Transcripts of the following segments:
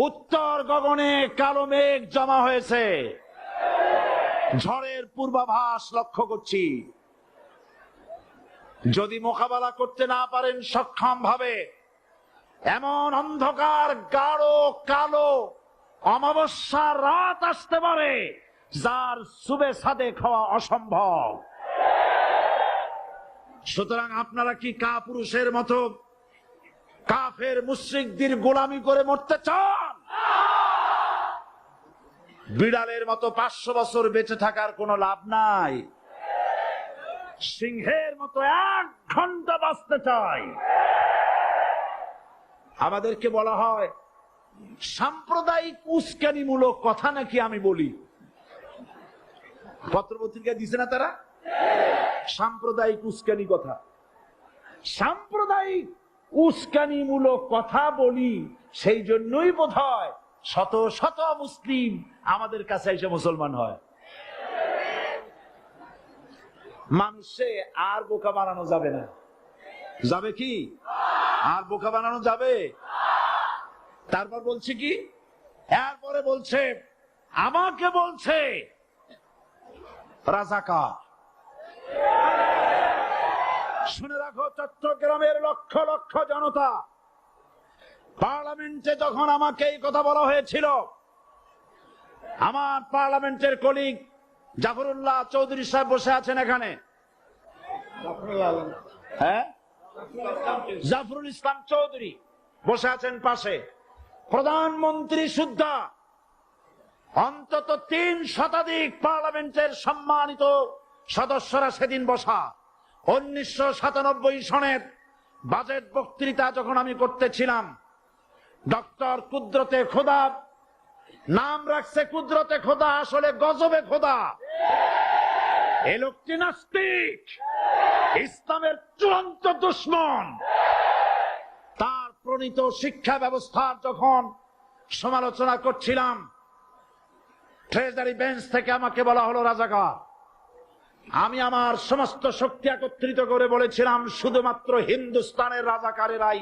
উত্তর গগনে কালো মেঘ জমা হয়েছে, ঝড়ের পূর্বাভাস লক্ষ্য করছি। যদি মোকাবেলা করতে না পারেন সক্ষম ভাবে, এমন অন্ধকার গাঢ় কালো অমাবস্যার রাত আসতে পারে যার সুবে সাদেক হওয়া অসম্ভব। সুতরাং আপনারা কি কাপুরুষের মতো কাফের মুশরিকদের গোলামি করে মরতে চান? বিড়ালের মতো 500 বছর বেঁচে থাকার কোনো লাভ নাই। সিংহের মতো 1 ঘন্টা বাঁচতে চাই। আমাদেরকে বলা হয় সাম্প্রদায়িক উস্কানিমূলক কথা নাকি আমি বলি। পত্রপত্রিকা দিছে না তারা সাম্প্রদায়িক উস্কানি কথা। সাম্প্রদায়িক উস্কানিমূলক কথা বলি, সেই জন্যই বোধহয় শত শত মুসলিম আমাদের কাছে এসে মুসলমান হয়। মানুষে আর বোকা বানানো যাবে না। যাবে কি? আর বোকা বানানো যাবে? তারপর বলছে কি, এরপরে বলছে আমাকে বলছে রাজাকার। শুনে রাখো চট্টগ্রামের লক্ষ লক্ষ জনতা, পার্লামেন্টে যখন আমাকে এই কথা বলা হয়েছিল, আমার পার্লামেন্টের কলিগ জাফরুল্লাহ চৌধুরী সাহেব বসে আছেন এখানে। হ্যাঁ, জাফরুল ইসলাম চৌধুরী বসে আছেন পাশে। প্রধানমন্ত্রী সুদ্ধা, অন্তত 3 শতাধিক পার্লামেন্টের সম্মানিত সদস্যরা সেদিন বসা। 1997 সনের বাজেট বক্তৃতা যখন আমি করতেছিলাম, ডক্টর কুদরতে খোদা, নাম রাখছে কুদরতে খোদা, আসলে গজবে খোদা। এই লোকটি নাস্তিক, ইসলামের চূড়ান্ত দুশমন। তার প্রণীত শিক্ষা ব্যবস্থার যখন সমালোচনা করছিলাম, ট্রেজারি বেঞ্চ থেকে আমাকে বলা হলো রাজাকার। আমি আমার সমস্ত শক্তি একত্রিত করে বলেছিলাম শুধুমাত্র হিন্দুস্তানের রাজাকারেরাই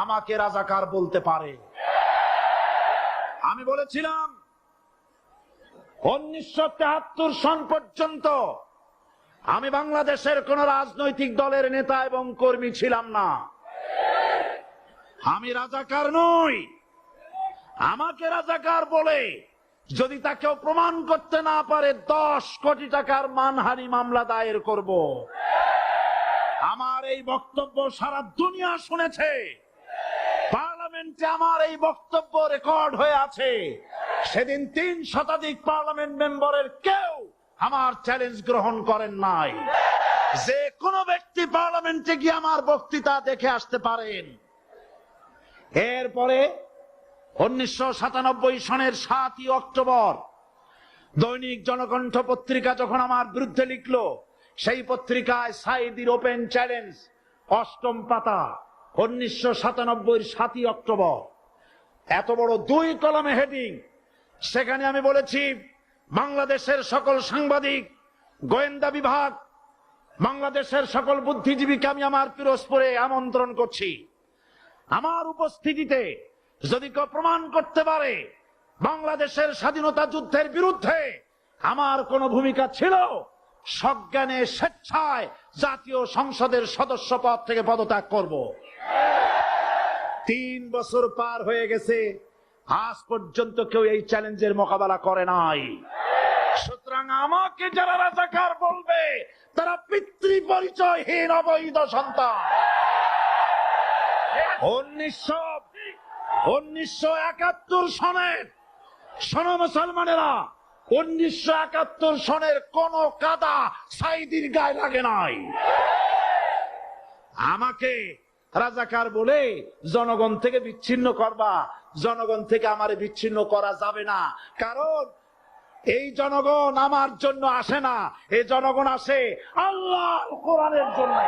আমাকে রাজাকার বলতে পারে। আমি বলেছিলাম 1973 সন পর্যন্ত আমি বাংলাদেশের কোন রাজনৈতিক দলের নেতা এবং কর্মী ছিলাম না। আমি রাজাকার নই। আমাকে রাজাকার বলে যদি তাকেও প্রমাণ করতে না পারে 10 কোটি টাকার মানহানি মামলা দায়ের করব। আমার এই বক্তব্য সারা দুনিয়া শুনেছে। পার্লামেন্টে আমার এই বক্তব্য রেকর্ড হয়ে আছে। সেদিন 3 শতাধিক পার্লামেন্ট মেম্বারের কেউ আমার চ্যালেঞ্জ গ্রহণ করেন নাই। যে কোনো ব্যক্তি পার্লামেন্টে গিয়ে আমার বক্তৃতা দেখে আসতে পারেন। এরপরে 1997 সনের 7 অক্টোবর দৈনিক জনকণ্ঠ পত্রিকা যখন আমার বিরুদ্ধে লিখলো, সেই পত্রিকায় সাইদির ওপেন চ্যালেঞ্জ 8ম পাতা, 1997 7 অক্টোবর, এত বড় 2 কলামে হেডিং। সেখানে আমি বলেছি বাংলাদেশের সকল সাংবাদিক, গোয়েন্দা বিভাগ, বাংলাদেশের সকল বুদ্ধিজীবীকে আমি আমার পিরোজপুরে আমন্ত্রণ করছি। আমার উপস্থিতিতে যদি কেউ প্রমাণ করতে পারে বাংলাদেশের স্বাধীনতা যুদ্ধের বিরুদ্ধে আমার কোন ভূমিকা ছিল, সজ্ঞানে স্বেচ্ছায় জাতীয় সংসদের সদস্য পদ থেকে পদত্যাগ করব। 3 বছর পার হয়ে গেছে, আজ পর্যন্ত কেউ এই চ্যালেঞ্জের মোকাবেলা করে নাই। সুতরাং আমাকে যারা রাজাকার বলবে তারা পিতৃ পরিচয়হীন অবৈধ সন্তান। 1971 সনের, শোনো মুসলমানেরা, 1971 সনের কোন কাদা সাইদির গায়ে লাগে নাই। আমাকে রাজাকার বলে জনগণ থেকে বিচ্ছিন্ন করবা। জনগণ থেকে আমারে বিচ্ছিন্ন করা যাবে না, কারণ এই জনগণ আমার জন্য আসে না। এই জনগণ আসে আল্লাহর কোরআনের জন্য।